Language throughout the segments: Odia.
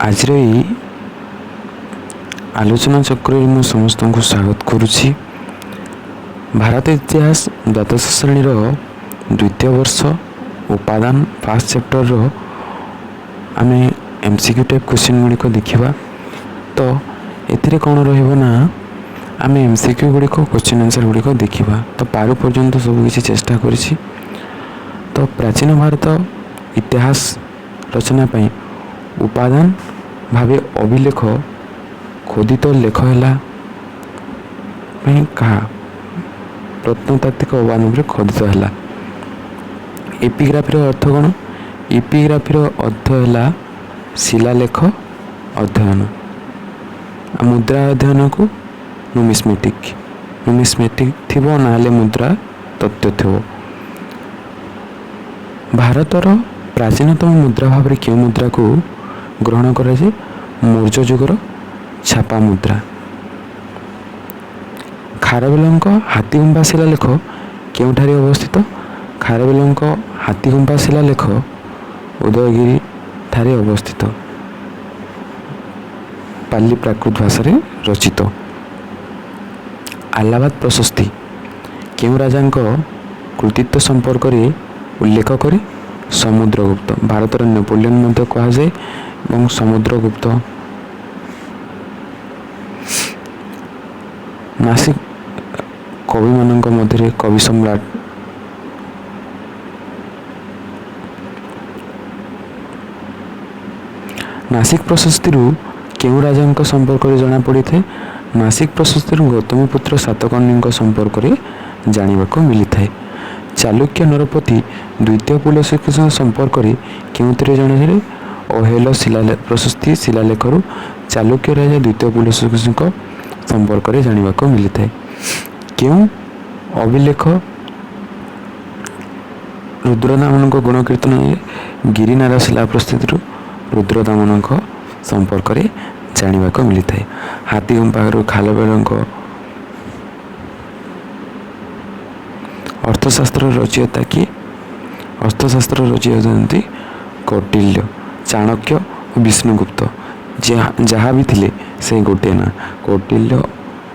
ଆଜିର ଏଇ ଆଲୋଚନା ଚକ୍ରରେ ମୁଁ ସମସ୍ତଙ୍କୁ ସ୍ୱାଗତ କରୁଛି। ଭାରତ ଇତିହାସ ଦ୍ୱାଦଶ ଶ୍ରେଣୀର ଦ୍ୱିତୀୟ ବର୍ଷ ଉପାଦାନ ଫାର୍ଷ୍ଟ ଚାପ୍ଟରର ଆମେ MCQ ଟାଇପ୍ କ୍ୱେଶ୍ଚିନ୍ ଗୁଡ଼ିକ ଦେଖିବା। ତ ଏଥିରେ କ'ଣ ରହିବ ନା ଆମେ MCQ ଗୁଡ଼ିକ କ୍ୱେଶ୍ଚିନ୍ ଆନ୍ସର୍ ଗୁଡ଼ିକ ଦେଖିବା। ତ ପାରୁ ପର୍ଯ୍ୟନ୍ତ ସବୁକିଛି ଚେଷ୍ଟା କରିଛି। ତ ପ୍ରାଚୀନ ଭାରତ ଇତିହାସ ରଚନା ପାଇଁ ଉପାଦାନ ଭାବେ ଅଭିଲେଖ ଖୋଦିତ ଲେଖ ହେଲା ପାଇଁ କାହା ପ୍ରତ୍ନତାତ୍ତ୍ୱିକ ଉପାଦାନ ଭାବରେ ଖୋଦିତ ହେଲା। ଏପିଗ୍ରାଫିର ଅର୍ଥ କ'ଣ? ଏପିଗ୍ରାଫିର ଅର୍ଥ ହେଲା ଶିଳାଲେଖ ଅଧ୍ୟୟନ। ମୁଦ୍ରା ଅଧ୍ୟୟନକୁ ନୁମିସ୍ମେଟିକ୍ ଥିବ, ନହେଲେ ମୁଦ୍ରା ତତ୍ତ୍ୱ ଥିବ। ଭାରତର ପ୍ରାଚୀନତମ ମୁଦ୍ରା ଭାବରେ କେଉଁ ମୁଦ୍ରାକୁ ଗ୍ରହଣ କରାଯାଏ? ମୌର୍ଯ୍ୟ ଯୁଗର ଛାପା ମୁଦ୍ରା। ଖାରବେଳଙ୍କ ହାତୀଗୁମ୍ଫା ଶିଳାଲେଖ କେଉଁଠାରେ ଅବସ୍ଥିତ? ଖାରବେଳଙ୍କ ହାତୀଗୁମ୍ଫା ଶିଳାଲେଖ ଉଦୟଗିରି ଠାରେ ଅବସ୍ଥିତ। ପାଲି ପ୍ରାକୃତ ଭାଷାରେ ରଚିତ। ଆହ୍ଲାବାଦ ପ୍ରଶସ୍ତି କେଉଁ ରାଜାଙ୍କ କୃତିତ୍ୱ ସମ୍ପର୍କରେ ଉଲ୍ଲେଖ କରେ? ସମୁଦ୍ରଗୁପ୍ତ। ଭାରତର ନେପୋଲିଅନ୍ ମଧ୍ୟ କୁହାଯାଏ ଏବଂ ସମୁଦ୍ରଗୁପ୍ତ। ନାସିକ କବିମାନଙ୍କ ମଧ୍ୟରେ କବି ସମ୍ରାଟ ନାସିକ ପ୍ରଶସ୍ତିରୁ କେଉଁ ରାଜାଙ୍କ ସମ୍ପର୍କରେ ଜଣାପଡ଼ିଥାଏ? ନାସିକ ପ୍ରଶସ୍ତିରୁ ଗୌତମୀପୁତ୍ର ସାତକର୍ଣ୍ଣୀଙ୍କ ସମ୍ପର୍କରେ ଜାଣିବାକୁ ମିଳିଥାଏ। ଚାଲୁକ୍ୟ ନରପତି ଦ୍ୱିତୀୟ ପୁଲକେଶୀଙ୍କ ସମ୍ପର୍କରେ କେଉଁଥିରେ ଜଣାଯାଏ? ଅହେଲ ପ୍ରଶସ୍ତି ଶିଳାଲେଖରୁ ଚାଲୁକ୍ୟ ରାଜା ଦ୍ୱିତୀୟ ପୁଲକେଶୀଙ୍କ ସମ୍ପର୍କରେ ଜାଣିବାକୁ ମିଳିଥାଏ। କେଉଁ ଅଭିଲେଖ ରୁଦ୍ରଦାମନଙ୍କ ଗୁଣକୀର୍ତ୍ତନରେ ଗିରିନାର ଶିଳା ପ୍ରସ୍ତୁତିରୁ ରୁଦ୍ରଦାମନଙ୍କ ସମ୍ପର୍କରେ ଜାଣିବାକୁ ମିଳିଥାଏ। ହାତୀଗୁମ୍ଫାରୁ ଖାରବେଳଙ୍କ ଅର୍ଥଶାସ୍ତ୍ର ରଚୟିତା କିଏ? ଅର୍ଥଶାସ୍ତ୍ର ରଚୟିତା ହେଉଛନ୍ତି କୌଟିଲ୍ୟ। ଚାଣକ୍ୟ ଓ ବିଷ୍ଣୁଗୁପ୍ତ ଯାହା ବି ଥିଲେ ସେ ଗୋଟିଏ ନା। କୌଟିଲ୍ୟ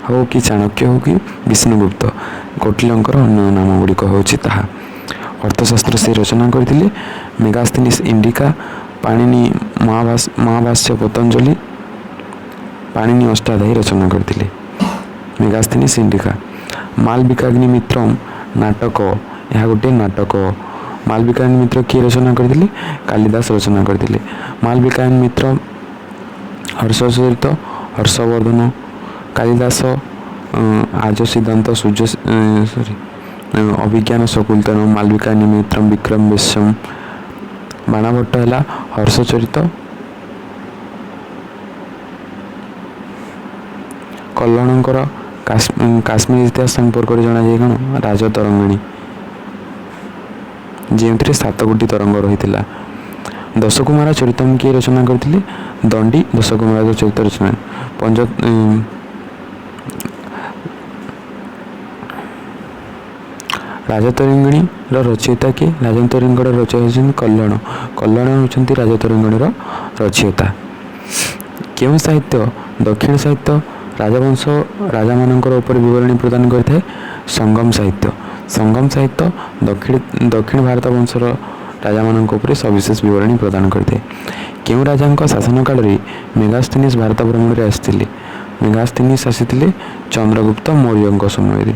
ହେଉ କି ଚାଣକ୍ୟ ହେଉ କି ବିଷ୍ଣୁଗୁପ୍ତ, କୌଟିଲ୍ୟଙ୍କର ଅନ୍ୟ ନାମ ଗୁଡ଼ିକ ହେଉଛି ତାହା। ଅର୍ଥଶାସ୍ତ୍ର ସେ ରଚନା କରିଥିଲେ। ମେଗାସ୍ଥିନିସ୍ ଇଣ୍ଡିକା, ପାଣିନି ମହାଭାଷ୍ୟ ପତଞ୍ଜଳି, ପାଣିନି ଅଷ୍ଟାଧ୍ୟାୟୀ ରଚନା କରିଥିଲେ। ମେଗାସ୍ଥିନିସ୍ ଇଣ୍ଡିକା। ମାଳବିକାଗ୍ନିମିତ୍ରମ୍ ନାଟକ, ଏହା ଗୋଟିଏ ନାଟକ। ମାଳବିକାଗ୍ନିମିତ୍ର କିଏ ରଚନା କରିଥିଲେ? କାଳିଦାସ ରଚନା କରିଥିଲେ। ମାଳବିକାଗ୍ନିମିତ୍ର ହର୍ଷଚରିତ, ହର୍ଷବର୍ଦ୍ଧନ, କାଳିଦାସ ଆର୍ଯ୍ୟ ସିଦ୍ଧାନ୍ତ, ଅଭିଜ୍ଞାନ ଶକୁନ୍ତଳମ୍, ମାଳବିକାଗ୍ନିମିତ୍ରମ୍ ବିକ୍ରମ ବେଶ୍ୟମ୍। ବାଣଭଟ୍ଟ ହେଲା ହର୍ଷଚରିତ। କଲ୍ହଣଙ୍କର କାଶ୍ମୀର ଇତିହାସ ସମ୍ପର୍କରେ ଜଣାଯାଏ କ'ଣ? ରାଜତରଙ୍ଗିଣୀ, ଯେଉଁଥିରେ 7ଗୋଟି ତରଙ୍ଗ ରହିଥିଲା। ଦଶକୁମାର ଚରିତମ୍ କିଏ ରଚନା କରିଥିଲେ? ଦଣ୍ଡି ଦଶକୁମାର ଚରିତ ରଚନା। ରାଜତରଙ୍ଗିଣୀର ରଚୟିତା କିଏ? ରାଜତରଙ୍ଗିଣୀର ରଚୟିତା ହେଉଛନ୍ତି କଲ୍ହଣ। କଲ୍ହଣ ହେଉଛନ୍ତି ରାଜତରଙ୍ଗିଣୀର ରଚୟିତା। କେଉଁ ସାହିତ୍ୟ ଦକ୍ଷିଣ ସାହିତ୍ୟ ରାଜବଂଶ ରାଜାମାନଙ୍କର ଉପରେ ବିବରଣୀ ପ୍ରଦାନ କରିଥାଏ? ସଙ୍ଗମ ସାହିତ୍ୟ। ସଙ୍ଗମ ସାହିତ୍ୟ ଦକ୍ଷିଣ ଭାରତ ବଂଶର ରାଜାମାନଙ୍କ ଉପରେ ସବିଶେଷ ବିବରଣୀ ପ୍ରଦାନ କରିଥାଏ। କେଉଁ ରାଜାଙ୍କ ଶାସନ କାଳରେ ମେଗାସ୍ଥିନିସ୍ ଭାରତ ଭ୍ରମଣରେ ଆସିଥିଲେ? ମେଗାସ୍ଥିନିସ୍ ଆସିଥିଲେ ଚନ୍ଦ୍ରଗୁପ୍ତ ମୌର୍ଯ୍ୟଙ୍କ ସମୟରେ।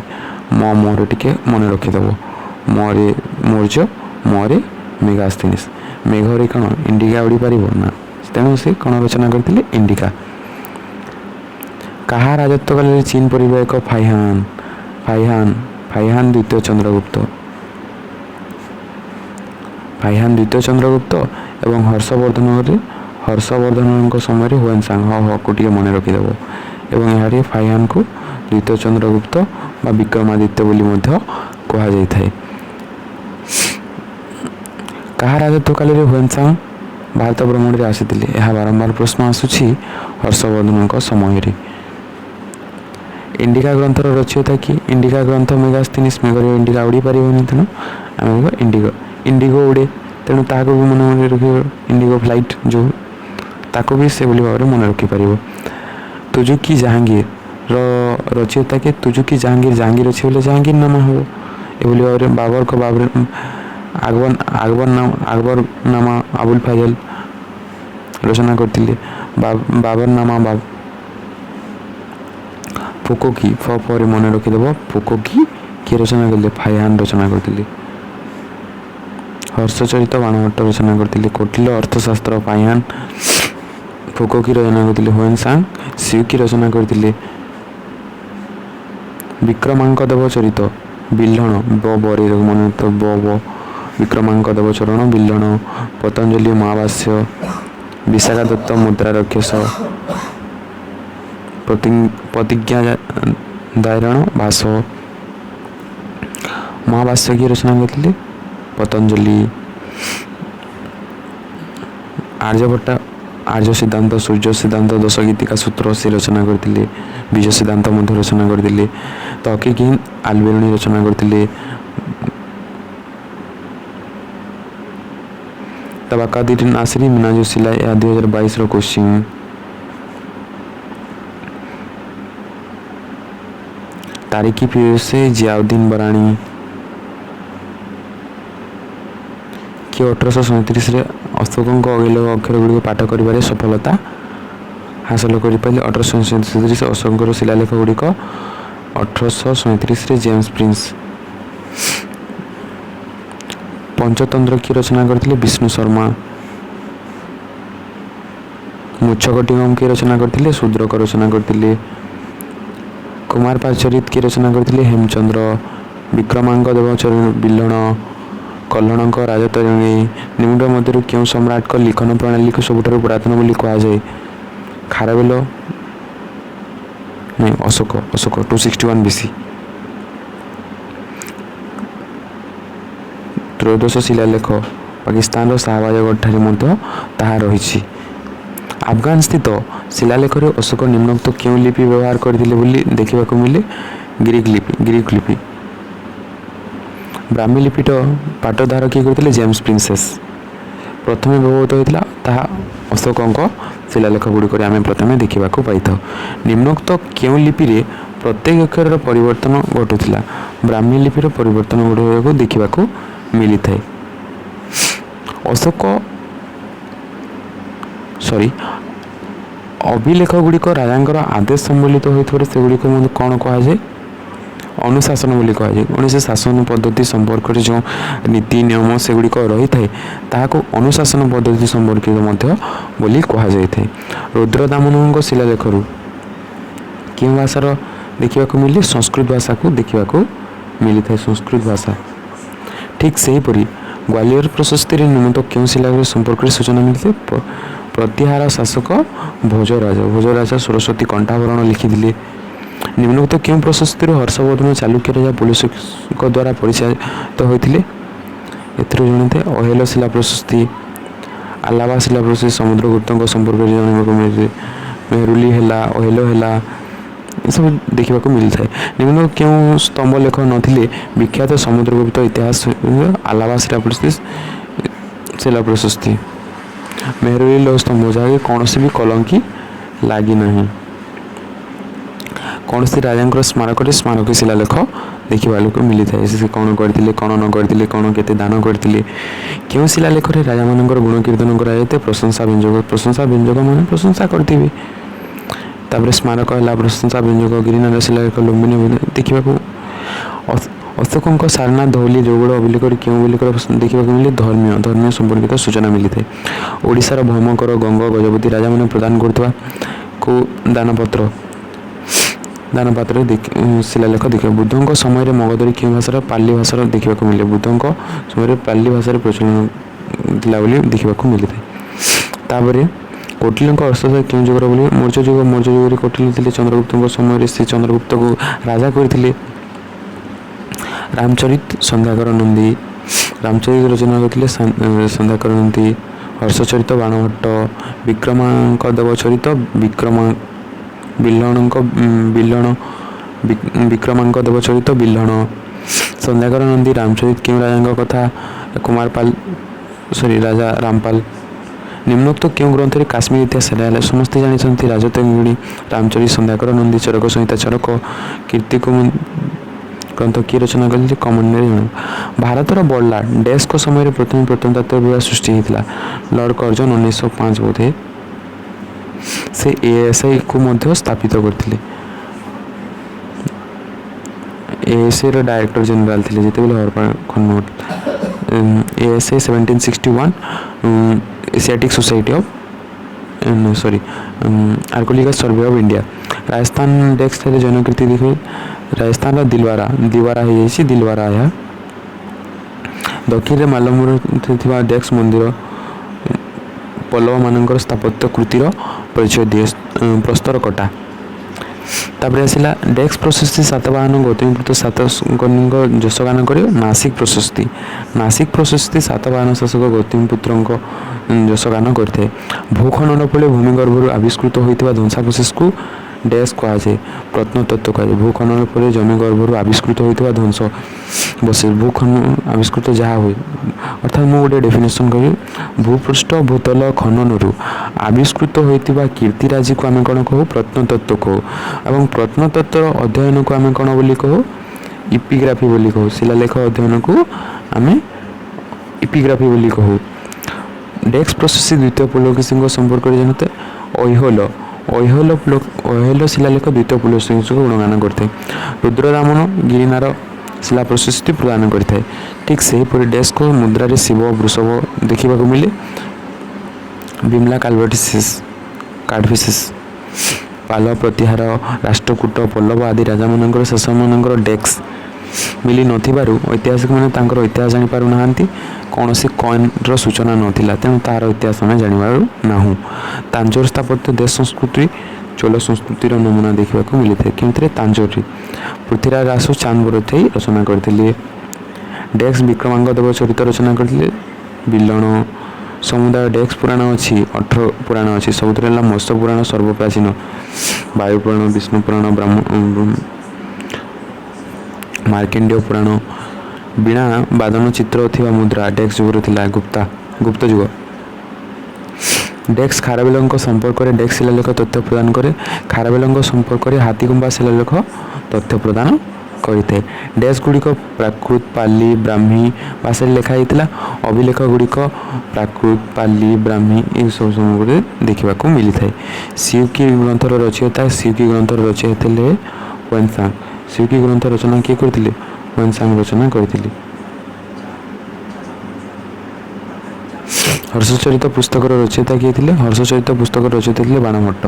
ମରେ ଟିକେ ମନେ ରଖିଦେବ। ମୌର୍ଯ୍ୟ, ମରେ ମେଗାସ୍ଥିନିସ୍। ମେଘରେ କ'ଣ ଇଣ୍ଡିକା ଉଡ଼ିପାରିବ ନା, ତେଣୁ ସେ କ'ଣ ରଚନା କରିଥିଲେ? ଇଣ୍ଡିକା। କାହା ରାଜତ୍ୱ କାଳରେ ଚୀନ ପରିବ୍ରାଜକ ଫାହିୟାନ୍ ଦ୍ୱିତୀୟ ଚନ୍ଦ୍ରଗୁପ୍ତ ଏବଂ ହର୍ଷବର୍ଦ୍ଧନଙ୍କ ସମୟରେ ହୁଏନ୍ସାଂ। କୁ ଟିକେ ମନେ ରଖିଦେବ। ଏବଂ ଏହାରେ ଫାହିୟାନ୍କୁ ଦ୍ୱିତୀୟ ଚନ୍ଦ୍ରଗୁପ୍ତ ବା ବିକ୍ରମାଦିତ୍ୟ ବୋଲି ମଧ୍ୟ କୁହାଯାଇଥାଏ। କାହା ରାଜତ୍ୱ କାଳରେ ହୁଏନ୍ସାଂ ଭାରତ ଭ୍ରମଣରେ ଆସିଥିଲେ? ଏହା ବାରମ୍ବାର ପ୍ରଶ୍ନ ଆସୁଛି। ହର୍ଷବର୍ଦ୍ଧନଙ୍କ ସମୟରେ। ଇଣ୍ଡିକା ଗ୍ରନ୍ଥର ରଚୟିତା କିଏ? ଇଣ୍ଡିକା ଗ୍ରନ୍ଥ ମେଗାସ୍ଥିନିସ୍। ମେଘରେ ଇଣ୍ଡିକା ଉଡ଼ିପାରିବନି, ତେଣୁ ଆମେ ଇଣ୍ଡିଗୋ ଉଡ଼େ, ତେଣୁ ତାହାକୁ ବି ମନେ ରଖିବ। ଇଣ୍ଡିଗୋ ଫ୍ଲାଇଟ୍ ଯେଉଁ ତାକୁ ବି ସେଭଳି ଭାବରେ ମନେ ରଖିପାରିବ। ତୁଜୁକି ଜାହାଙ୍ଗୀର ରଚୟିତା କିଏ? ତୁଜୁକି ଜାହାଙ୍ଗୀର। ଜାହାଙ୍ଗୀର ଅଛି ବୋଲେ ଜାହାଙ୍ଗୀର ନାମା ହେବ। ଏଭଳି ଭାବରେ ଆକବର ନାମା ଆବୁଲ ଫାଜଲ ରଚନା କରିଥିଲେ। ବାବର ନାମା ଫୋକୋକି, ପରେ ମନେ ରଖିଦେବ। ଫୋକୋକି କିଏ ରଚନା କରିଥିଲେ? ଫାହିୟାନ ରଚନା କରିଥିଲେ। ହର୍ଷଚରିତ ବାଣଭଟ୍ଟ ରଚନା କରିଥିଲେ। କୋଟିଲ ଅର୍ଥଶାସ୍ତ୍ର ଫାହିୟାନ। ଫୋକୋକି ରଚନା କରିଥିଲେ। ହୁଏନ୍ ସାଂ ସିୟୁକି ରଚନା କରିଥିଲେ। ବିକ୍ରମାଙ୍କ ଦେବ ଚରିତ ବିଲ୍ହଣ ବରେ ମନେ ତ ବିକ୍ରମାଙ୍କ ଦେବ ଚରଣ ବିଲ୍ହଣ। ପତଞ୍ଜଳି ମହାଭାଷ୍ୟ। ବିଶାଖା ଦତ୍ତ ମୁଦ୍ରା ରାକ୍ଷସ। ପ୍ରତିଜ୍ଞା ଦାଇରଣ ଭାଷ। ମହାଭାଷ୍ୟ କିଏ ରଚନା କରିଥିଲେ? ପତଞ୍ଜଳି। ଆର୍ଯ୍ୟଭଟ୍ଟ ଆର୍ଯ୍ୟ ସିଦ୍ଧାନ୍ତ, ସୂର୍ଯ୍ୟ ସିଦ୍ଧାନ୍ତ, ଦଶ ଗୀତିକା ସୂତ୍ର ସେ ରଚନା କରିଥିଲେ। ବିଜୟ ସିଦ୍ଧାନ୍ତ ମଧ୍ୟ ରଚନା କରିଥିଲେ। ତହକିକିନ୍ ଆଲବେରୁଣି ରଚନା କରିଥିଲେ। ତବାକାଦିର ନାସିରୀ ମିନାଜୁସିଲା। ଏହା 2022ର କୋଶ୍ଚିନ୍। ତାରିକି ଫିରୋଜେ ଜିଆଉଦ୍ଦିନ ବରାଣୀ କିଏ 1837ରେ ଅଶୋକଙ୍କ ଅଗିଲ ଅକ୍ଷର ଗୁଡ଼ିକ ପାଠ କରିବାରେ ସଫଳତା ହାସଲ କରିପାରିଲେ? 1837ରେ ଅଶୋକଙ୍କର ଶିଳାଲେଖ ଗୁଡ଼ିକ 1837ରେ ଜେମ୍ସ ପ୍ରିନ୍ସ। ପଞ୍ଚତନ୍ତ୍ର କିଏ ରଚନା କରିଥିଲେ? ବିଷ୍ଣୁ ଶର୍ମା। ମୁଚ୍ଛକଟିଗମ କିଏ ରଚନା କରିଥିଲେ? ଶୂଦ୍ରକ ରଚନା କରିଥିଲେ। କୁମାର ପାଚରିତ କିଏ ରଚନା କରିଥିଲେ? ହେମଚନ୍ଦ୍ର। ବିକ୍ରମାଙ୍କ ଦେବ ବିଲ୍ହଣ। କଲ୍ହଣଙ୍କ ରାଜତରଙ୍ଗୀ। ନିମ୍ନ ମଧ୍ୟରୁ କେଉଁ ସମ୍ରାଟଙ୍କ ଲିଖନ ପ୍ରଣାଳୀକୁ ସବୁଠାରୁ ପୁରାତନ ବୋଲି କୁହାଯାଏ? ଖାରବେଳ ଅଶୋକ 261 BC। ତ୍ରୟୋଦଶ ଶିଳାଲେଖ ପାକିସ୍ତାନର ଶାହବାଜଗଡ଼ଠାରେ ମଧ୍ୟ ତାହା ରହିଛି। ଆଫଗାନ ସ୍ଥିତ ଶିଳାଲେଖରେ ଅଶୋକ ନିମ୍ନୋକ୍ତ କେଉଁ ଲିପି ବ୍ୟବହାର କରିଥିଲେ ବୋଲି ଦେଖିବାକୁ ମିଳେ? ଗ୍ରୀକ୍ ଲିପି। ବ୍ରାହ୍ମୀ ଲିପିର ପାଟୋଦ୍ଧାର କିଏ କରିଥିଲେ? James princess. ପ୍ରଥମେ ବ୍ୟବହୃତ ହୋଇଥିଲା ତାହା ଅଶୋକଙ୍କ ଶିଳାଲେଖ ଗୁଡ଼ିକରେ ଆମେ ପ୍ରଥମେ ଦେଖିବାକୁ ପାଇଥାଉ। ନିମ୍ନୋକ୍ତ କେଉଁ ଲିପିରେ ପ୍ରତ୍ୟେକ ଅକ୍ଷରର ପରିବର୍ତ୍ତନ ଘଟୁଥିଲା? ବ୍ରାହ୍ମୀ ଲିପିର ପରିବର୍ତ୍ତନ ଗୁଡ଼ିକୁ ଦେଖିବାକୁ ମିଳିଥାଏ। ଅଭିଲେଖ ଗୁଡ଼ିକ ରାଜାଙ୍କର ଆଦେଶ ସମ୍ବଳିତ ହୋଇଥିବାରୁ ସେଗୁଡ଼ିକ ମଧ୍ୟ କ'ଣ କୁହାଯାଏ? ଅନୁଶାସନ ବୋଲି କୁହାଯାଏ। କୌଣସି ଶାସନ ପଦ୍ଧତି ସମ୍ପର୍କରେ ଯେଉଁ ନୀତି ନିୟମ ସେଗୁଡ଼ିକ ରହିଥାଏ ତାହାକୁ ଅନୁଶାସନ ପଦ୍ଧତି ସମ୍ପର୍କିତ ମଧ୍ୟ ବୋଲି କୁହାଯାଇଥାଏ। ରୁଦ୍ରଦାମନଙ୍କ ଶିଳାଲେଖରୁ କେଉଁ ଭାଷାର ଦେଖିବାକୁ ମିଳେ? ସଂସ୍କୃତ ଭାଷାକୁ ଦେଖିବାକୁ ମିଳିଥାଏ। ସଂସ୍କୃତ ଭାଷା। ଠିକ୍ ସେହିପରି ଗ୍ୱାଲିୟର ପ୍ରଶସ୍ତିରେ ନିମ୍ନୋକ୍ତ କେଉଁ ଶିଳାଲେଖ ସମ୍ପର୍କରେ ସୂଚନା ମିଳିଥାଏ? ପ୍ରତିହାର ଶାସକ ଭୋଜରାଜ 16 କଣ୍ଠାଭରଣ ଲିଖିଥିଲେ। ନିମ୍ନୋକ୍ତ କେଉଁ ପ୍ରଶସ୍ତିରୁ ହର୍ଷବର୍ଦ୍ଧନ ଚାଲୁକ୍ୟ ରାଜା ପୁଲକେଶୀଙ୍କ ଦ୍ୱାରା ପରିଚାଳିତ ହୋଇଥିଲେ? ଏଥିରୁ ଜଣାଥାଏ ଅହେଲ ଶିଳା ପ୍ରଶସ୍ତି। ଆଲାବା ଶିଳା ପ୍ରଶସ୍ତି ସମୁଦ୍ରଗୁପ୍ତଙ୍କ ସମ୍ପର୍କରେ ଜାଣିବାକୁ ମିଳିଥାଏ। ମେହରୁଲି ହେଲା, ଅହେଲ ହେଲା, ଏସବୁ ଦେଖିବାକୁ ମିଳିଥାଏ। ନିମ୍ନ କେଉଁ ସ୍ତମ୍ଭ ଲେଖ ନଥିଲେ ବିଖ୍ୟାତ ସମୁଦ୍ରଗୁପ୍ତ ଇତିହାସ? ଆଲାବା ଶିଳା ପ୍ରଶସ୍ତି। ମେହରୁଲି ଲୌହ ସ୍ତମ୍ଭ ଯାହାକି କୌଣସି ବି କଲଙ୍କି ଲାଗିନାହିଁ। କୌଣସି ରାଜାଙ୍କର ସ୍ମାରକରେ ସ୍ମାରକୀ ଶିଳାଲେଖ ଦେଖିବାକୁ ମିଳିଥାଏ। ସେ କ'ଣ କରିଥିଲେ, କ'ଣ ନ କରିଥିଲେ, କ'ଣ କେତେ ଦାନ କରିଥିଲେ। କେଉଁ ଶିଳାଲେଖରେ ରାଜାମାନଙ୍କର ଗୁଣ କୀର୍ତ୍ତନ କରାଯାଇଥାଏ? ପ୍ରଶଂସା ବ୍ୟଞ୍ଜକ ମାନେ ପ୍ରଶଂସା କରିଥିବେ। ତାପରେ ସ୍ମାରକ ହେଲା ପ୍ରଶଂସା ବ୍ୟଞ୍ଜକ। ଗିରିନାଥ ଶିଳାଲେଖ ଲୁମ୍ବିନୀ ଦେଖିବାକୁ। ଅଶୋକଙ୍କ ସାରନାଥ ଧଉଳି ଦେଉଳ ଅଭିଲେଖରେ କେଉଁ ଅଭିଲେଖ ଦେଖିବାକୁ ମିଳେ? ଧର୍ମୀୟ ସମ୍ପର୍କିତ ସୂଚନା ମିଳିଥାଏ। ଓଡ଼ିଶାର ଭୌମକର, ଗଙ୍ଗ, ଗଜପତି ରାଜାମାନେ ପ୍ରଦାନ କରୁଥିବା କେଉଁ ଦାନପାତ୍ରରେ ଶିଳାଲେଖ ଦେଖିବା। ବୁଦ୍ଧଙ୍କ ସମୟରେ ମଗଧରେ କେଉଁ ଭାଷାର? ପାଲି ଭାଷାର ଦେଖିବାକୁ ମିଳେ। ବୁଦ୍ଧଙ୍କ ସମୟରେ ପାଲି ଭାଷାରେ ପ୍ରଚଳନ ଥିଲା ବୋଲି ଦେଖିବାକୁ ମିଳିଥାଏ। ତାପରେ କୌଟିଲ୍ୟଙ୍କ ଅର୍ଥଶାସ୍ତ୍ର କେଉଁ ଯୁଗର ବୋଲି? ମୌର୍ଯ୍ୟ ଯୁଗରେ କୌଟିଲ୍ୟ ଥିଲେ। ଚନ୍ଦ୍ରଗୁପ୍ତଙ୍କ ସମୟରେ ସେ ଚନ୍ଦ୍ରଗୁପ୍ତଙ୍କୁ ରାଜା କରିଥିଲେ। ରାମଚରିତ ସନ୍ଧ୍ୟାକର ନନ୍ଦୀ ରଚନା କରିଥିଲେ ସନ୍ଧ୍ୟାକର ନନ୍ଦୀ। ହର୍ଷଚରିତ ବାଣଭଟ୍ଟ। ବିକ୍ରମାଙ୍କ ଦେବ ଚରିତ ବିକ୍ରମାଙ୍କ ଦେବ ଚରିତ ବିଲ୍ହଣ। ସନ୍ଧ୍ୟାକର ନନ୍ଦୀ। ରାମଚରିତ କେଉଁ ରାଜାଙ୍କ କଥା? ରାଜା ରାମପାଲ। निम्नोक्त क्यों ग्रंथ काश्मीर इतिहास है समस्ते जानते राजतरंगिणी रामचरित संध्याकर नंदी चरक संहिता चरक कीर्ति ग्रंथ किए रचना करते कमन जन भारतर बड़ला डैश को समय प्रथम प्रजातंत्र विवाह सृष्टि होता लॉर्ड कर्जन 1905 बोधे से एएसआई को मध्य स्थापित करते एएसआई रो डायरेक्टर जनरल थे जिते हरपाखंड ASI 1761 Asiatic Society of sorry archaeological survey of India Rajasthan desk Jankriti देखिए राजस्थान दिलवारा दिवारा हो जाए दिलवारा यह दक्षिण में मालमपुर डेस्क मंदिर पल्लव मान स्थापत्य कृतिर परिचय दिए प्रस्तर कटा तापर आसला डेस्क प्रशस्ति सातवाहन गौतमीपुत्र सातकर्णी यशगान कर नासिक प्रशस्ति सातवाहन शासक गौतमीपुत्र यशगान करते भूखंड फल भूमिगर्भ आविष्कृत होता ध्वंसावशेष को डैश कहुए प्रत्नतत्व कहुए भूखंड पर जमी गर्भर आविष्कृत होता ध्वंस बसे भूखंड आविष्कृत जहाँ हुए अर्थात मुझे गोटे डेफिनेसन कह भूपृष्ठ भूतल खनन आविष्कृत होता कीर्तिराजी को आम कौन कहू प्रत्नतत्व कहू और प्रत्नतत्व अध्ययन को आम कौन बोली कहू इपिग्राफी बोली कहू शिलालेख अध्ययन को आम इपिग्राफी बोली कहू डेस्क प्रशस्ति द्वितीय पुलकेशी संपर्क जानते ऐहोल शिलालेख द्वितीय पुलकेशी को गुणगान करते रुद्रदामन गिरिनार शिला प्रशस्ति प्रदान करता है ठीक से पूरी डेस्क को मुद्रा शिव वृषभ देखा मिले बिमला कार्डफिसेस पाल प्रतिहार राष्ट्रकूट पल्लव आदि राजा मान शासक मान डेस्क मिली नथिबारु ऐतिहासिक माने इतिहास जानी पारु नाहांती कौन सी कॉइन रो सूचना नथिला तेणु तार इतिहास आम जानिबारु नाहु तांजोर स्थापत्य देश संस्कृति चोल संस्कृतिर नमूना देखा मिली है क्योंकि तांजोर पृथ्वीराज रासु चांद बरथई रचना करते डेस्क विक्रमांग देव चरित रचना करते बिलण समुदाय डेस्क पुराण अच्छी 18 पुराण अच्छी सब मत्स्य पुराण सर्वप्राचीन वायु पुराण विष्णु पुराण ब्राह्मण मार्केंडीय पुराण बीणा बादन चित्र थिबा मुद्रा डेस्क जुगर थिला गुप्त जुग डेस्क खारबेल संपर्क में डेस्क शिलालेख तथ्य प्रदान करे खारबेल संपर्क में हाथीगुंबा शिलालेख तथ्य प्रदान करते डेस्क गुड़िक प्राकृत पाली ब्राह्मी भाषा लिखाई होता अभिलेख गुड़िक प्राकृत पाली ब्राह्मी ये सब समय देखा मिली था सियुकी ग्रंथर रचयिता सियुकी ग्रंथर रचयिता ह्वेनसांग सियुकी ग्रंथ रचना किए करते ह्वेनसांग रचना करते हर्षचरित पुस्तक रचयिता किए थे हर्षचरित पुस्तक रचयिता थे बाणभट्ट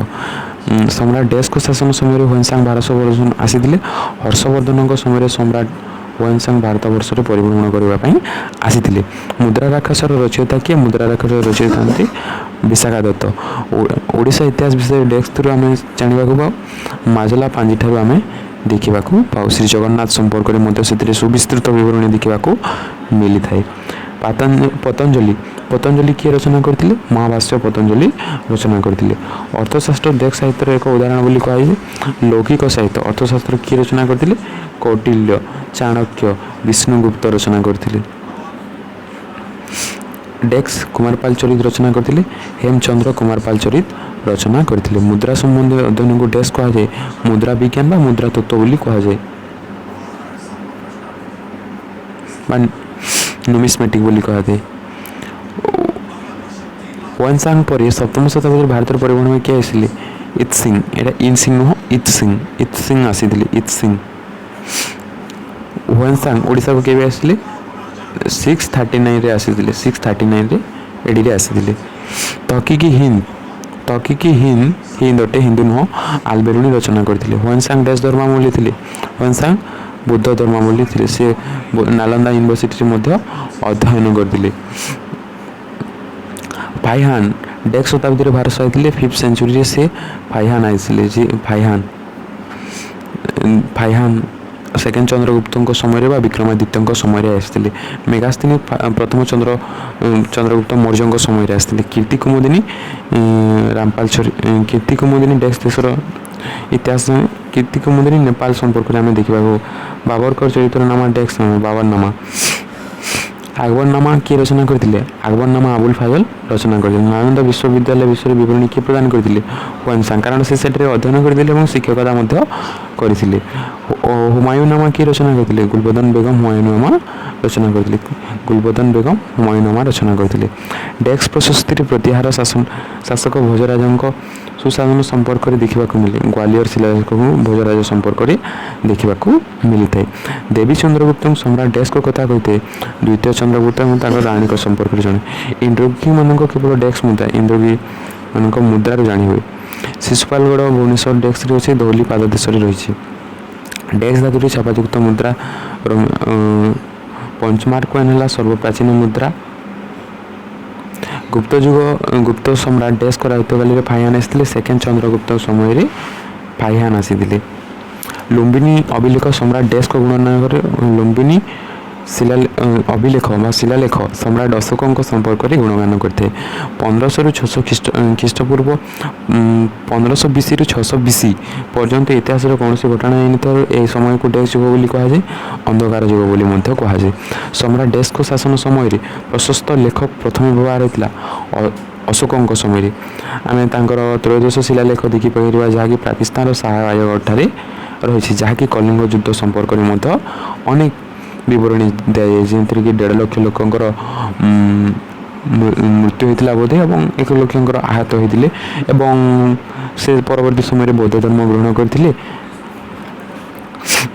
सम्राट डेस्क शासन समय ह्वेनसांग भारत वर्ष आसी हर्षवर्धन समय सम्राट ह्वेनसांग भारत वर्ष परिभ्रमण करने आसी मुद्रा राक्षसर रचयिता किए मुद्रा राक्षस रचयिता विशाखा दत्त ओडिशा इतिहास विषय डेस्क थ्रू आम जाना पाऊ माजला पांजी ठारू आम देखा पाऊ श्री जगन्नाथ संपर्क में सुविस्तृत विवरणी देखा मिली था पतंजलि किए रचना करते महाभाष्य पतंजलि रचना करते अर्थशास्त्र डेस्क साहित्य एक उदाहरण बोली कहुए लौकिक साहित्य अर्थशास्त्र किए रचना करते कौटिल्य चाणक्य विष्णुगुप्त रचना करते डेस्क कुमारपाल चरित रचना करते हेमचंद्र कुमारपाल चरित रचना करते मुद्रा संबंधी अध्ययन को डेस्क कहुए मुद्रा विज्ञान व मुद्रा तत्व बोली कहुए नुमिस्मेटिक बोली कहते ह्वेनसांग पर सप्तम शताब्दी भारत परिवहन में किए आसिले इत्सिंग एटा इनसिंग नुह इत्सिंग आसी इत्सिंग ह्वेनसांग ओडिशा को केबे आसिले 639 रे आसिले 639 रे एडी रे आसिले तकी की हिंद अटे हिंदू नुह आलबेरुनी रचना करथिले ह्वेनसांग देश धर्मावलम्बी थिले ह्वेनसांग बुद्ध धर्मावलम्बी थिले से नालंदा यूनिवर्सिटी मध्य अध्ययन करथिले फाइहान डेस्क शताब्दी भारत आते 5th सेंचुरी से फाइहान आइले जे फाइहान सेकेंड चंद्रगुप्त समय विक्रमादित्य समय आसते मेगास्थिनी प्रथम चंद्रगुप्त मौर्य समय आसते कीर्ति कुमुदिनी रामपाल कीर्ति कुमुदिनी डेस्क देशर इतिहास कीर्ति कुमुदिनी नेपाल संपर्क में आम देखा बाबरकर चरित्र नामा डेस्क बाबरनामा আকবরনামা କିଏ ରଚନା କରିଥିଲେ? আকবরনাମା ଆବୁଲ ଫାଜଲ ରଚନା କରିଥିଲେ। ନାଳନ୍ଦା ବିଶ୍ୱବିଦ୍ୟାଳୟ ବିଷୟରେ ବିବରଣୀ କିଏ ପ୍ରଦାନ କରିଥିଲେ? ହୁମାୟୁନ ସାଂ, କାରଣ ସେ ସେଠାରେ ଅଧ୍ୟୟନ କରିଥିଲେ ଏବଂ ଶିକ୍ଷକତା ମଧ୍ୟ କରିଥିଲେ। ହୁମାୟୁନାମା କିଏ ରଚନା କରିଥିଲେ? ଗୁଲବଦନ ବେଗମ ହୁମାୟୁନାମା ରଚନା କରିଥିଲେ। ଗୁଲବଦନ ବେଗମ ହୁମାୟୁନାମା ରଚନା କରିଥିଲେ। ଡେସ୍କ ପ୍ରଶସ୍ତିରେ ପ୍ରତିହାର ଶାସକ ଭୋଜରାଜଙ୍କ ସୁଶାସନ ସମ୍ପର୍କରେ ଦେଖିବାକୁ ମିଳେ। ଗ୍ୱାଲିୟର ଶିଳାଲେଖକୁ ଭୋଜରାଜ ସମ୍ପର୍କରେ ଦେଖିବାକୁ ମିଳିଥାଏ। ଦେବୀ ଚନ୍ଦ୍ରଗୁପ୍ତଙ୍କୁ ସମ୍ରାଟ ଡେସ୍କ କଥା କହିଥାଏ? ଦ୍ୱିତୀୟ ଚନ୍ଦ୍ରଗୁପ୍ତ ଏବଂ ତାଙ୍କ ରାଣୀଙ୍କ ସମ୍ପର୍କରେ ଜଣେ। ଇନ୍ଦ୍ରଗୀମାନଙ୍କ କେବଳ ଡେସ୍କ ମୁଦ୍ରା ଇନ୍ଦ୍ରଗୀମାନଙ୍କ ମୁଦ୍ରାରୁ ଜାଣି ହୁଏ। ଶିଶୁପାଲଗଡ଼ ଭୁବନେଶ୍ୱର ଡେସ୍କରେ ଅଛି, ଧଉଳି ପାଦଦେଶରେ ରହିଛି। ଡେସ୍କ ଧାତୁରେ ଛାପାଯୁକ୍ତ ମୁଦ୍ରା ପଞ୍ଚମାର୍କ କଏନ୍ ହେଲା ସର୍ବପ୍ରାଚୀନ ମୁଦ୍ରା। ଗୁପ୍ତ ସମ୍ରାଟ ଡେସ୍କ ରାଜତ୍ୱକାଳରେ ଫାଇହାନ୍ ଆସିଥିଲେ। ସେକେଣ୍ଡ ଚନ୍ଦ୍ରଗୁପ୍ତ ସମୟରେ ଫାଇହାନ୍ ଆସିଥିଲେ। ଲୁମ୍ବିନୀ ଅଭିଲେଖ ସମ୍ରାଟ ଡେସ୍କ ଗୁଣନାୟକରେ ଲୁମ୍ବିନୀ ଅଭିଲେଖ ବା ଶିଳାଲେଖ ସମ୍ରାଟ ଅଶୋକଙ୍କ ସମ୍ପର୍କରେ ଗୁଣଗାନ କରିଥାଏ। 1500ରୁ 600 ଖ୍ରୀଷ୍ଟପୂର୍ବ 1500 BCରୁ 600 BC ପର୍ଯ୍ୟନ୍ତ ଇତିହାସର କୌଣସି ଘଟଣା ହେଇନଥିବାରୁ ଏହି ସମୟକୁ ଡେସ୍କ ଯୁଗ ବୋଲି କୁହାଯାଏ। ଅନ୍ଧକାର ଯୁଗ ବୋଲି ମଧ୍ୟ କୁହାଯାଏ। ସମ୍ରାଟ ଡେସ୍କ ଶାସନ ସମୟରେ ପ୍ରଶସ୍ତ ଲେଖ ପ୍ରଥମେ ବ୍ୟବହାର ହୋଇଥିଲା ଅଶୋକଙ୍କ ସମୟରେ। ଆମେ ତାଙ୍କର ତ୍ରୟୋଦଶ ଶିଳାଲେଖ ଦେଖିପାରିବା, ଯାହାକି ପାକିସ୍ତାନର ଶାହବାଜଠାରେ ରହିଛି, ଯାହାକି କଳିଙ୍ଗ ଯୁଦ୍ଧ ସମ୍ପର୍କରେ ମଧ୍ୟ ଅନେକ ବିବରଣୀ ଦିଆଯାଇଛି, ଯେମିତିରେ କି 1.5 ଲକ୍ଷ ଲୋକଙ୍କର ମୃତ୍ୟୁ ହୋଇଥିଲା ବୋଧେ ଏବଂ 1 ଲକ୍ଷଙ୍କର ଆହତ ହୋଇଥିଲେ ଏବଂ ସେ ପରବର୍ତ୍ତୀ ସମୟରେ ବୌଦ୍ଧ ଧର୍ମ ଗ୍ରହଣ କରିଥିଲେ,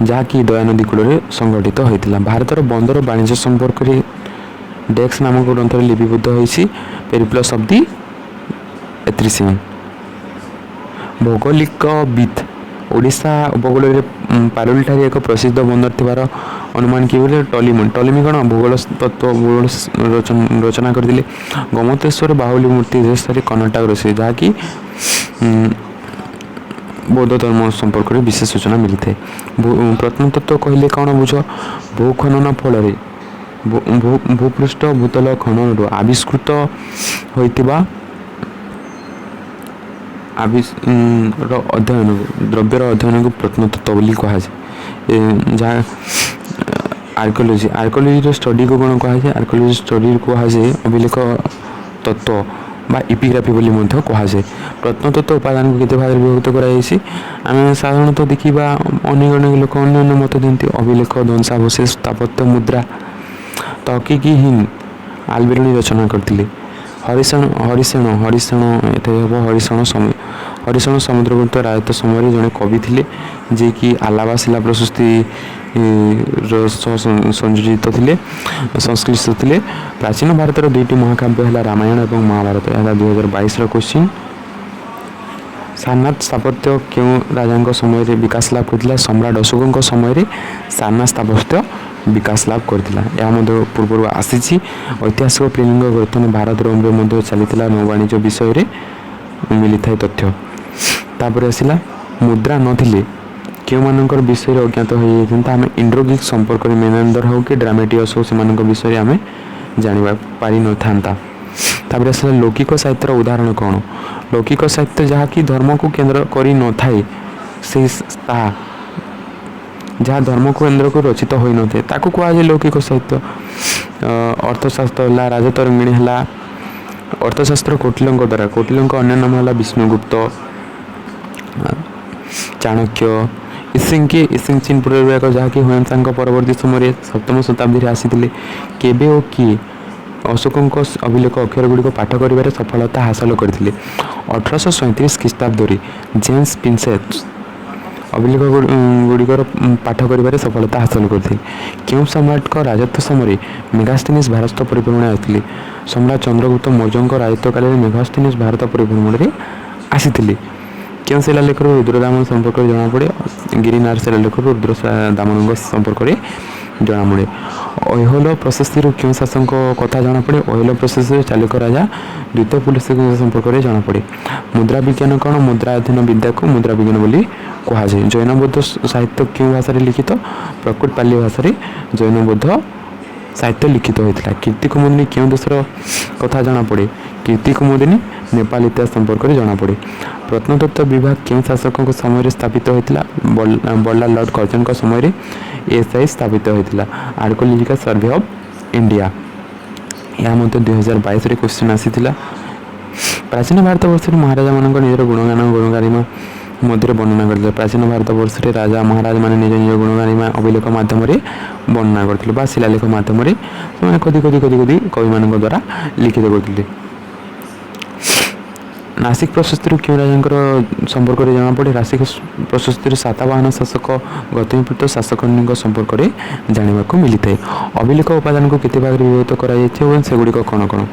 ଯାହାକି ଦୟାନଦୀ କୂଳରେ ସଂଘଟିତ ହୋଇଥିଲା। ଭାରତର ବନ୍ଦର ବାଣିଜ୍ୟ ସମ୍ପର୍କରେ ଡେସ୍କ ନାମକ ଗ୍ରନ୍ଥରେ ଲିପିବଦ୍ଧ ହୋଇଛି। Periplus of the ଏଥ୍ରିସିଆନ୍। ଭୌଗୋଳିକବିତ୍ ଓଡ଼ିଶା ଉପକୂଳରେ ପାରୋଲଠାରେ ଏକ ପ୍ରସିଦ୍ଧ ବନ୍ଦର ଥିବାର ଅନୁମାନ କିଭଳି? ଟଲିମି କ'ଣ ଭୂଗୋଳ ତତ୍ତ୍ୱ ରଚନା କରିଥିଲେ। ଗୋମତେଶ୍ୱର ବାହୁଲି ମୂର୍ତ୍ତି ଦେଶରେ କର୍ଣ୍ଣାଟକ ରହିଛି, ଯାହାକି ବୌଦ୍ଧ ଧର୍ମ ସମ୍ପର୍କରେ ବିଶେଷ ସୂଚନା ମିଳିଥାଏ। ପ୍ରତ୍ନତତ୍ତ୍ୱ କହିଲେ କ'ଣ ବୁଝ? ଭୂଖନନ ଫଳରେ ଭୂପୃଷ୍ଠ ଭୂତଳ ଖନନରୁ ଆବିଷ୍କୃତ ହୋଇଥିବା ଦ୍ରବ୍ୟର ଅଧ୍ୟୟନକୁ ପ୍ରତ୍ନତତ୍ତ୍ୱ ବୋଲି କୁହାଯାଏ। ଯାହା ଆର୍କିଓଲୋଜିର ଷ୍ଟଡିକୁ କ'ଣ କୁହାଯାଏ? ଆର୍କିଓଲୋଜି ଷ୍ଟଡିକୁ କୁହାଯାଏ ଅଭିଲେଖ ତତ୍ତ୍ୱ ବା ଇପିଗ୍ରାଫି ବୋଲି ମଧ୍ୟ କୁହାଯାଏ। ପ୍ରତ୍ନତତ୍ତ୍ୱ ଉପାଦାନକୁ କେତେ ଭାଗରେ ବିଭକ୍ତ କରାଯାଇଛି? ଆମେ ସାଧାରଣତଃ ଦେଖିବା ଅନେକ ଲୋକ ଅନ୍ୟାନ୍ୟ ମତ ଦିଅନ୍ତି। ଅଭିଲେଖ, ଧ୍ୱଂସାବଶେଷ, ସ୍ଥାପତ୍ୟ, ମୁଦ୍ରା। ତହକିକିହୀନ ଆଲବେରୁଣୀ ରଚନା କରିଥିଲେ। ହରିଶଣ ସମୁଦ୍ରଗୁପ୍ତ ରାଜତ୍ୱ ସମୟରେ ଜଣେ କବି ଥିଲେ, ଯିଏକି ଆଲାବା ଶିଳା ପ୍ରଶସ୍ତି ସଂଯୋଜିତ ଥିଲେ, ସଂଶ୍ଳିଷ୍ଟ ଥିଲେ। ପ୍ରାଚୀନ ଭାରତର 2ଟି ମହାକାବ୍ୟ ହେଲା ରାମାୟଣ ଏବଂ ମହାଭାରତ। ଏହା 2022ର କ୍ୱେଶ୍ଚିନ୍। ସାରନାଥ ସ୍ଥାପତ୍ୟ କେଉଁ ରାଜାଙ୍କ ସମୟରେ ବିକାଶ ଲାଭ କରିଥିଲା? ସମ୍ରାଟ ଅଶୋକଙ୍କ ସମୟରେ ସାରନାଥ ସ୍ଥାପତ୍ୟ ବିକାଶ ଲାଭ କରିଥିଲା। ଏହା ମଧ୍ୟ ପୂର୍ବରୁ ଆସିଛି। ଐତିହାସିକ ପ୍ଲିଲିଙ୍ଗ ଗଠନ ଭାରତ ରୋମରେ ମଧ୍ୟ ଚାଲିଥିଲା। ନୌବାଣିଜ୍ୟ ବିଷୟରେ ମିଳିଥାଏ ତଥ୍ୟ। ତାପରେ ଆସିଲା ମୁଦ୍ରା ନଥିଲେ କେଉଁମାନଙ୍କର ବିଷୟରେ ଅଜ୍ଞାତ ହୋଇଯାଇଥାନ୍ତା? ଆମେ ଇଣ୍ଡୋଗ୍ରୀକ୍ ସମ୍ପର୍କରେ ମେନାନ୍ଦର ହେଉ କି ଡ୍ରାମେଟିୟସ୍ ହେଉ ସେମାନଙ୍କ ବିଷୟରେ ଆମେ ଜାଣିବା ପାରିନଥାନ୍ତା। ତାପରେ ଆସିଲା ଲୌକିକ ସାହିତ୍ୟର ଉଦାହରଣ କ'ଣ? ଲୌକିକ ସାହିତ୍ୟ ଯାହାକି ଧର୍ମକୁ କେନ୍ଦ୍ର କରି ନଥାଏ, ତାହା ଯାହା ଧର୍ମକୁ କେନ୍ଦ୍ର କରି ରଚିତ ହୋଇନଥାଏ ତାକୁ କୁହାଯାଏ ଲୌକିକ ସାହିତ୍ୟ। ଅର୍ଥଶାସ୍ତ୍ର ହେଲା, ରାଜତରଙ୍ଗିଣୀ ହେଲା। ଅର୍ଥଶାସ୍ତ୍ର କୌଟିଲ୍ୟଙ୍କ ଦ୍ୱାରା। କୌଟିଲ୍ୟଙ୍କ ଅନ୍ୟ ନାମ ହେଲା ବିଷ୍ଣୁଗୁପ୍ତ, ଚାଣକ୍ୟ। ଇସିଂ ଚୀନ ପୂର୍ବକ, ଯାହାକି ହୁଏନ୍ସାଂଙ୍କ ପରବର୍ତ୍ତୀ ସମୟରେ 7ମ ଶତାବ୍ଦୀରେ ଆସିଥିଲେ। କେବେ ଓ କିଏ ଅଶୋକଙ୍କ ଅଭିଲେଖ ଅକ୍ଷରଗୁଡ଼ିକ ପାଠ କରିବାରେ ସଫଳତା ହାସଲ କରିଥିଲେ? 1837 ଖ୍ରୀଷ୍ଟାବ୍ଦରେ ଜେମ୍ସ ପ୍ରିନ୍ସେସ୍ ଅଭିଲେଖ ଗୁଡ଼ିକର ପାଠ କରିବାରେ ସଫଳତା ହାସଲ କରିଥିଲେ। କେଉଁ ସମ୍ରାଟଙ୍କ ରାଜତ୍ୱ ସମୟରେ ମେଗାସ୍ଥିନିସ୍ ଭାରତ ପରିଭ୍ରମଣରେ ଆସିଥିଲେ? ସମ୍ରାଟ ଚନ୍ଦ୍ରଗୁପ୍ତ ମୌର୍ଯ୍ୟଙ୍କ ରାଜତ୍ୱ କାଳରେ ମେଗାସ୍ଥିନିସ୍ ଭାରତ ପରିଭ୍ରମଣରେ ଆସିଥିଲେ। କେଉଁ ଶିଳାଲେଖରୁ ରୁଦ୍ରଦାମନ ସମ୍ପର୍କରେ ଜଣାପଡ଼େ? ଗିରିନାର ଶିଳାଲେଖରୁ ରୁଦ୍ରଦାମନଙ୍କ ସମ୍ପର୍କରେ ଜଣାପଡ଼େ। ଐହୋଲ ପ୍ରଶସ୍ତିରୁ କେଉଁ ଶାସକଙ୍କ କଥା ଜଣାପଡ଼େ? ଐହୋଲ ପ୍ରଶସ୍ତିରୁ ଚାଲୁକ୍ୟ ରାଜା ଦ୍ୱିତୀୟ ପୁଲକେଶୀଙ୍କ ସମ୍ପର୍କରେ ଜଣାପଡ଼େ। ମୁଦ୍ରା ବିଜ୍ଞାନ କ'ଣ? ମୁଦ୍ରା ଅଧ୍ୟୟନ ବିଦ୍ୟାକୁ ମୁଦ୍ରା ବିଜ୍ଞାନ ବୋଲି କୁହାଯାଏ। ଜୈନ ବୌଦ୍ଧ ସାହିତ୍ୟ କେଉଁ ଭାଷାରେ ଲିଖିତ? ପ୍ରକୃତ ପାଲି ଭାଷାରେ ଜୈନ ବୌଦ୍ଧ ସାହିତ୍ୟ ଲିଖିତ ହୋଇଥିଲା। କୀର୍ତ୍ତି କୁମୁଦିନୀ କେଉଁ ଦେଶର କଥା ଜଣାପଡ଼େ? କୀର୍ତ୍ତି କୁମୁଦିନୀ ନେପାଳ ଇତିହାସ ସମ୍ପର୍କରେ ଜଣାପଡ଼େ। ପ୍ରତ୍ନତତ୍ତ୍ୱ ବିଭାଗ କେଉଁ ଶାସକଙ୍କ ସମୟରେ ସ୍ଥାପିତ ହୋଇଥିଲା? ବଲ୍ଲା ଲର୍ଡ କର୍ଜନଙ୍କ ସମୟରେ ଏଏସ୍ଆଇ ସ୍ଥାପିତ ହୋଇଥିଲା। Archaeological survey of India. ଏହା ମଧ୍ୟ 2022 क्वेश्चन आसीथिला। प्राचीन भारतवर्ष महाराजा मान निजर गुणगान गुणगारिमा मध्य वर्णना करते। प्राचीन भारतवर्ष राजा महाराज मैंने निज निज गुणगारिमा अभिलेख मध्यम वर्णना करते शिलालेख मध्यम कदी कदी कदी कदी कवि मान द्वारा लिखित करते। नासिक प्रशस्ति क्यों राजा संपर्क में जमापड़े। नासिक प्रशस्ति सातवाहन शासक गौतमीपुत्र शासक संपर्क में जानवा मिलता है। अभिलेख उपादान को केते भाग विभक्त करगुड़ी कौन कौन।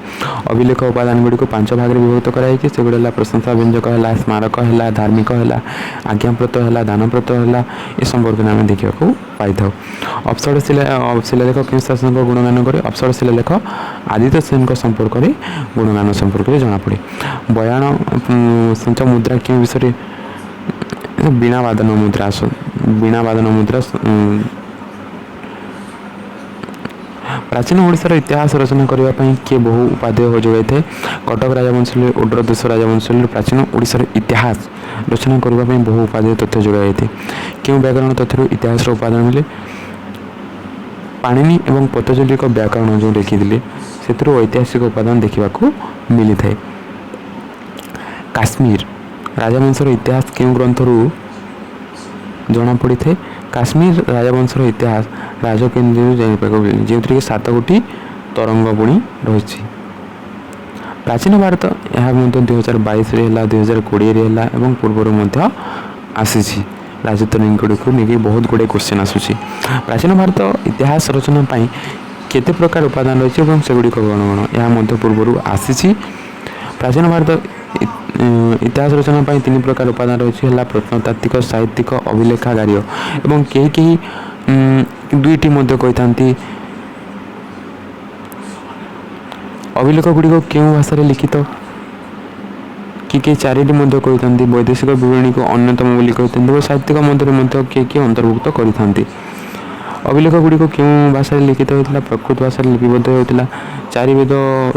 अभिलेख उपादान गुड़ी को 5 भाग विभक्त कर प्रशंसा व्यंजक है, स्मारक है, धार्मिक है, आज्ञाप्रत है, दानप्रत है। ये संपर्क में आम देखा पाई था। अप्सर शिलालेख क्यों शासक गुणगान करे। अप्सर शिलालेख आदित्य सेन संपर्क में गुणगान संपर्क में जमापड़े। बयान संच मुद्रा क्यों विषय वीणावादन मुद्रा वीणावादन मुद्रा प्राचीन ओडिशार इतिहास रचना करने किए बहु उपाध्याय जोगाई थे। कटक राजवंश ओड्र देश राजवंश प्राचीन ओडिशार इतिहास रचना करने बहु उपाध्याय तथ्य जोगाई थे। क्यों व्याकरण तथ्य इतिहास उपादान मिले। पाणिनि एवं पतंजलि व्याकरण जो लिखिले से ऐतिहासिक उपादान देखा मिली था। काश्मीर राजवंशर इतिहास क्यों ग्रंथरू जना पड़ी थे। काश्मीर राजवंशर इतिहास राजकेन्द्र जाना जो 7 गोटी तरंग बुणी रही। प्राचीन भारत यह 2022 2020 एवं पूर्वर आसी राजतरंगी को लेकिन बहुत गुड़े क्वेश्चन आसूसी। प्राचीन भारत इतिहास रचना केते प्रकार उपादान रही है से गुड़ी कौन कौन यह पूर्वर आसी। प्राचीन भारत इतिहास रचना 3 प्रकार उपादान रही है। प्रत्नतात्विक, साहित्यिक, अभिलेखागार्य एवं कई दुईटी कही अभिलेख गुड़िक क्यों भाषा लिखित कि 4टी कही वैदेशिक विवरणी को अन्यतम बोली कही और साहित्यिक मध्य किए अंतर्भुक्त करते। अभिलेख गुड़िक क्यों भाषा लिखित होता प्रकृत भाषा लिपिबद्ध होता। 4 वेद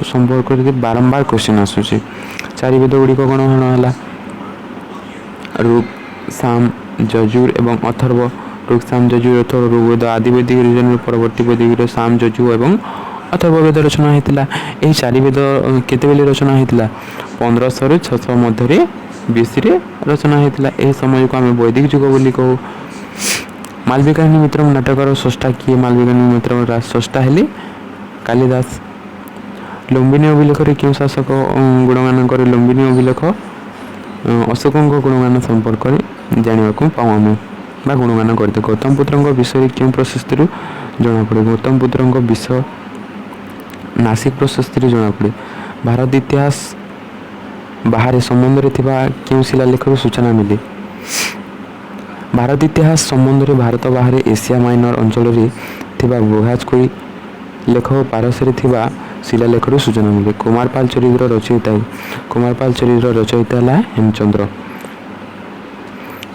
संपर्क बारंबार क्वेश्चन आसूसी। 4 वेद गुड़िक कौन कौन है ऋग, साम, यजुर एवं अथर्व। ऋग, साम, यजुर, अथर्व ऋग्वेद आदि वैदिक रिजन परवर्ती वैदिक साम, यजु एवं अथर्व वेद रचना होता। यही 4 वेद केते रचना होता 1500 से 600 मध्य बीसी रचना होता। यह समय को आम वैदिक जुग बोली कहू। मालविकाहिनी मित्र नाटकर स्रष्टा किए। मालविकाहिनी मित्र स्रष्टा हेले कालिदास। लुम्बिनी अभिलेख क्यों शासक गुणगान करे। लुम्बिनी अभिलेख अशोक गुणगान संपर्क में जानवा पाऊँ आम बा गुणगान करते। गौतम पुत्र विषय क्यों प्रशस्ति जना पड़े। गौतम पुत्र विषय नासिक प्रशस्ति जना पड़े। भारत इतिहास बाहर संबंध में क्यों शिलालेख सूचना मिले। भारत इतिहास संबंध में भारत बाहर एशिया माइनर अंचल बृहज कोई लेख पारसरे शिलालेख सूचना मिले। कुमारपाल चरित्र रचयिता कुमारपाल चरित्र रचयिता है हेमचंद्र।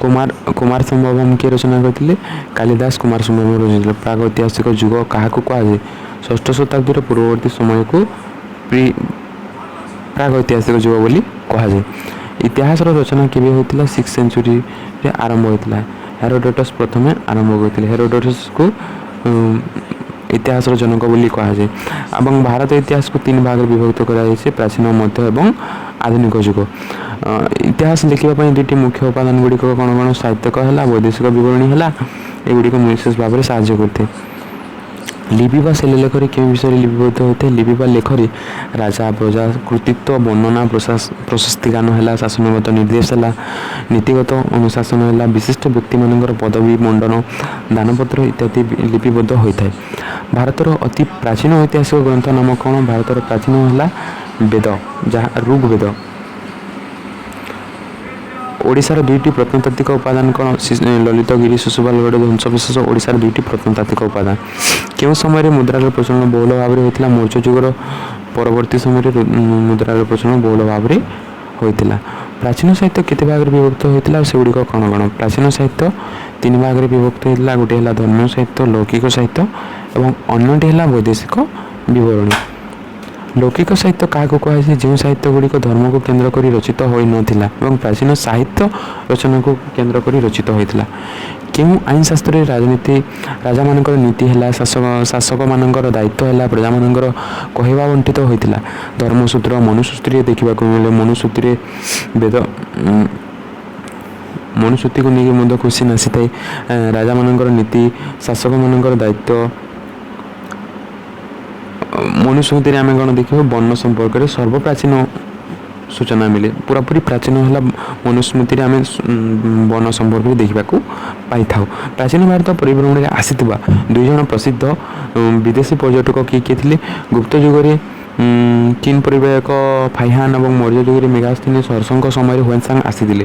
कुमार संभवम किए रचना करते कालिदास कुमार संभवम रचना। प्राग ऐतिहासिक जुग क्या कहुए 6ठ शताब्दी पूर्ववर्ती समय को प्राग ऐतिहासिक जुग बोली कहुए। इतिहास रचना केवे होता 6th सेंचुरी आरंभ होता। हेरोडोटस प्रथम आरंभ करते। हेरोडोटस को इतिहास जनक बोली कहुए। और भारत इतिहास को 3 भाग विभक्त कर प्राचीन मध्य एवं आधुनिक जुग। इतिहास लिखापी 2टी मुख्य उपादान गुड़िक कौन कौन साहित्यिक है वैदेशिक विवरणी है एगुड़िक विशेष भाव में साहाय्य करते। लिपि बा शिलालेख क्यों विषय लिपिबद्ध होते। लिपि बा लेख राजा प्रजा कृतित्व वर्णना प्रशस्ति गान है शासनगत निर्देश है नीतिगत अनुशासन है विशिष्ट व्यक्ति मान पदवी मंडन दानपत्र इत्यादि लिपिबद्ध होता है। भारतर अति प्राचीन ऐतिहासिक ग्रंथ नाम कौन। भारतर प्राचीन है वेद जहाँ ऋग्वेद। ओडिशार 2टी प्रत्नतात्विक उपादान कौन ललितगिरी शिशुपालगढ़ ध्वंसविशेष ओडिशार 2टी प्रत्नतात्विक उपादान। क्यों समय मुद्रार प्रचलन बहुल भाव में होता। मौर्य जुगर परवर्ती समय मुद्रार प्रचलन बहुल भाव में होता। प्राचीन साहित्य केते भाग विभक्त होता से गुड़िक कौन कौन। प्राचीन साहित्य 3 भाग में विभक्त होता। गोटे है धर्म साहित्य लौकिक साहित्य और अन्यटी है वैदेशिक विवरणी। लौकिक साहित्य क्या कहुए जो साहित्य गुड़िक धर्म को केन्द्र कर रचित हो नाला प्राचीन साहित्य रचना को केन्द्र कर रचित होता। କେଉଁ ଆଇନ ଶାସ୍ତ୍ରରେ ରାଜନୀତି ରାଜାମାନଙ୍କର ନୀତି ହେଲା, ଶାସକମାନଙ୍କର ଦାୟିତ୍ୱ ହେଲା, ପ୍ରଜାମାନଙ୍କର କହିବା ବଣ୍ଟିତ ହୋଇଥିଲା। ଧର୍ମସୂତ୍ର ମନୁସୂତ୍ରରେ ଦେଖିବାକୁ ମିଳେ। ମନୁସୂତିକୁ ନେଇକି ମଧ୍ୟ କ୍ୱେଶ୍ଚିନ୍ ଆସିଥାଏ। ରାଜାମାନଙ୍କର ନୀତି, ଶାସକମାନଙ୍କର ଦାୟିତ୍ୱ। ମନୁସ୍ମୃତିରେ ଆମେ କ'ଣ ଦେଖିବା, ବନ ସମ୍ପର୍କରେ ସର୍ବପ୍ରାଚୀନ ସୂଚନା ମିଳେ। ପୁରାପୁରି ପ୍ରାଚୀନ ହେଲା ମନୁସ୍ମୃତିରେ ଆମେ ବନ ସମ୍ପର୍କରେ ଦେଖିବାକୁ ପାଇଥାଉ। ପ୍ରାଚୀନ ଭାରତ ପରିଭ୍ରମଣରେ ଆସିଥିବା 2 ଜଣ ପ୍ରସିଦ୍ଧ ବିଦେଶୀ ପର୍ଯ୍ୟଟକ କିଏ ଥିଲେ? ଗୁପ୍ତ ଯୁଗରେ ଚୀନ ପରିବ୍ରାଜକ ଫାଇହାନ ଏବଂ ମୌର୍ଯ୍ୟ ଯୁଗରେ ମେଗାସ୍ଥିନୀ ହର୍ଷଙ୍କ ସମୟରେ ହୁଏନସାଂ ଆସିଥିଲେ।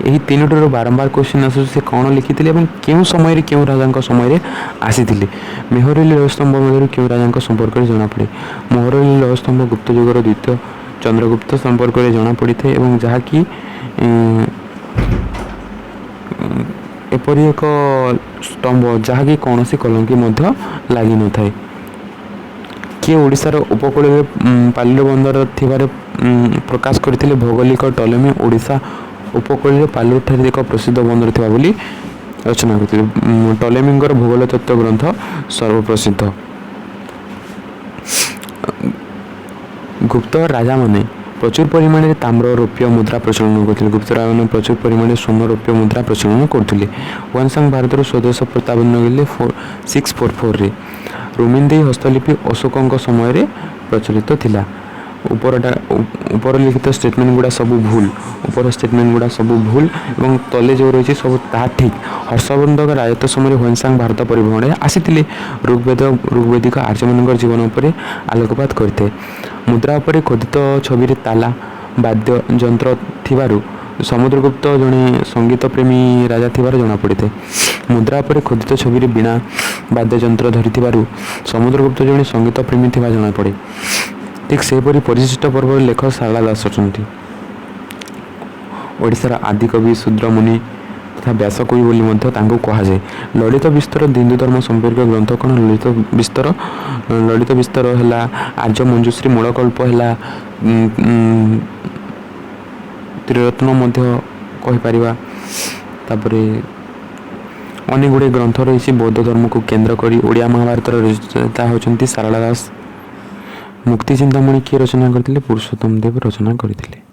ଏହି 3ଟିରୁ ବାରମ୍ବାର କ୍ୱେଶ୍ଚିନ୍ ଆସୁଛି, ସେ କ'ଣ ଲିଖିଥିଲେ ଏବଂ କେଉଁ ସମୟରେ କେଉଁ ରାଜାଙ୍କ ସମୟରେ ଆସିଥିଲେ? ମେହରୌଲି ଲୌହସ୍ତମ୍ଭ ମଧ୍ୟରୁ କେଉଁ ରାଜାଙ୍କ ସମ୍ପର୍କରେ ଜଣାପଡ଼େ? ମେହରୌଲି ଲୌହସ୍ତମ୍ଭ ଗୁପ୍ତ ଯୁଗର ଦ୍ୱିତୀୟ ଚନ୍ଦ୍ରଗୁପ୍ତ ସମ୍ପର୍କରେ ଜଣାପଡ଼ିଥାଏ ଏବଂ ଯାହାକି ଏପରି ଏକ ସ୍ତମ୍ଭ ଯାହାକି କୌଣସି କଲଙ୍କି ମଧ୍ୟ ଲାଗିନଥାଏ। କିଏ ଓଡ଼ିଶାର ଉପକୂଳରେ ପାଲିର ବନ୍ଦର ଥିବାର ପ୍ରକାଶ କରିଥିଲେ? ଭୌଗୋଳିକ ଟଲେମୀ ଓଡ଼ିଶା ଉପକୂଳରେ ପାଲିର ଠାରେ ଏକ ପ୍ରସିଦ୍ଧ ବନ୍ଦର ଥିବା ବୋଲି ରଚନା କରିଥିଲେ। ଟଲେମୀଙ୍କର ଭୂଗୋଳ ତତ୍ତ୍ୱ ଗ୍ରନ୍ଥ ସର୍ବପ୍ରସିଦ୍ଧ। ଗୁପ୍ତ ରାଜାମାନେ ପ୍ରଚୁର ପରିମାଣରେ ତାମ୍ର ରୌପ୍ୟ ମୁଦ୍ରା ପ୍ରଚଳନ କରୁଥିଲେ। ଗୁପ୍ତ ରାଜାମାନେ ପ୍ରଚୁର ପରିମାଣରେ ସ୍ୱର୍ଣ୍ଣ ରୌପ୍ୟ ମୁଦ୍ରା ପ୍ରଚଳନ କରୁଥିଲେ। ହୁଏନସାଂ ଭାରତରୁ ସ୍ୱଦେଶ ପ୍ରତ୍ୟାବର୍ତ୍ତନ କଲେ 644ରେ। ରୁମିନ୍ଦେଇ ହସ୍ତଲିପି ଅଶୋକଙ୍କ ସମୟରେ ପ୍ରଚଳିତ ଥିଲା। ଉପରଲିଖିତ ଷ୍ଟେଟମେଣ୍ଟ ଗୁଡ଼ା ସବୁ ଭୁଲ। ଉପର ଷ୍ଟେଟମେଣ୍ଟ ଗୁଡ଼ା ସବୁ ଭୁଲ ଏବଂ ତଲେ ଯେଉଁ ରହିଛି ସବୁ ତାହା ଠିକ୍। ହର୍ଷବର୍ଦ୍ଧନଙ୍କ ରାଜତ୍ୱ ସମୟରେ ହୁଏନସାଂ ଭାରତ ପରିଭ୍ରମଣରେ ଆସିଥିଲେ। ଋଗ୍ବେଦିକ ଆର୍ଯ୍ୟମାନଙ୍କର ଜୀବନ ଉପରେ ଆଲୋକପାତ କରିଥାଏ। ମୁଦ୍ରା ଉପରେ ଖୋଦିତ ଛବିରେ ତାଲା ବାଦ୍ୟ ଯନ୍ତ୍ର ଥିବାରୁ ସମୁଦ୍ରଗୁପ୍ତ ଜଣେ ସଙ୍ଗୀତ ପ୍ରେମୀ ରାଜା ଥିବାର ଜଣାପଡ଼ିଥାଏ। ମୁଦ୍ରା ଉପରେ ଖୋଦିତ ଛବିରେ ବୀଣା ବାଦ୍ୟଯନ୍ତ୍ର ଧରିଥିବାରୁ ସମୁଦ୍ରଗୁପ୍ତ ଜଣେ ସଙ୍ଗୀତ ପ୍ରେମୀ ଥିବା ଜଣାପଡ଼େ। ଠିକ୍ ସେହିପରି ପରିଶିଷ୍ଟ ପର୍ବର ଲେଖକ ଶାରଳା ଦାସ ଅଛନ୍ତି। ଓଡ଼ିଶାର ଆଦିକବି ଶୂଦ୍ରମୁନି ତଥା ବ୍ୟାସକବି ବୋଲି ମଧ୍ୟ ତାଙ୍କୁ କୁହାଯାଏ। ଲଳିତ ବିସ୍ତର ହିନ୍ଦୁ ଧର୍ମ ସମ୍ପର୍କୀୟ ଗ୍ରନ୍ଥ କ'ଣ? ଲଳିତ ବିସ୍ତର ହେଲା ଆର୍ଯ୍ୟ ମଞ୍ଜୁଶ୍ରୀ, ମୂଳକଳ୍ପ ହେଲା, ତ୍ରିରତ୍ନ ମଧ୍ୟ କହିପାରିବା। ତାପରେ ଅନେକ ଗୁଡ଼ିଏ ଗ୍ରନ୍ଥ ରହିଛି ବୌଦ୍ଧ ଧର୍ମକୁ କେନ୍ଦ୍ର କରି। ଓଡ଼ିଆ ମହାଭାରତର ରଚୟିତା ହେଉଛନ୍ତି ଶାରଳା ଦାସ। ମୁକ୍ତି ଚିନ୍ତାମଣି କିଏ ରଚନା କରିଥିଲେ? ପୁରୁଷୋତ୍ତମ ଦେବ ରଚନା କରିଥିଲେ।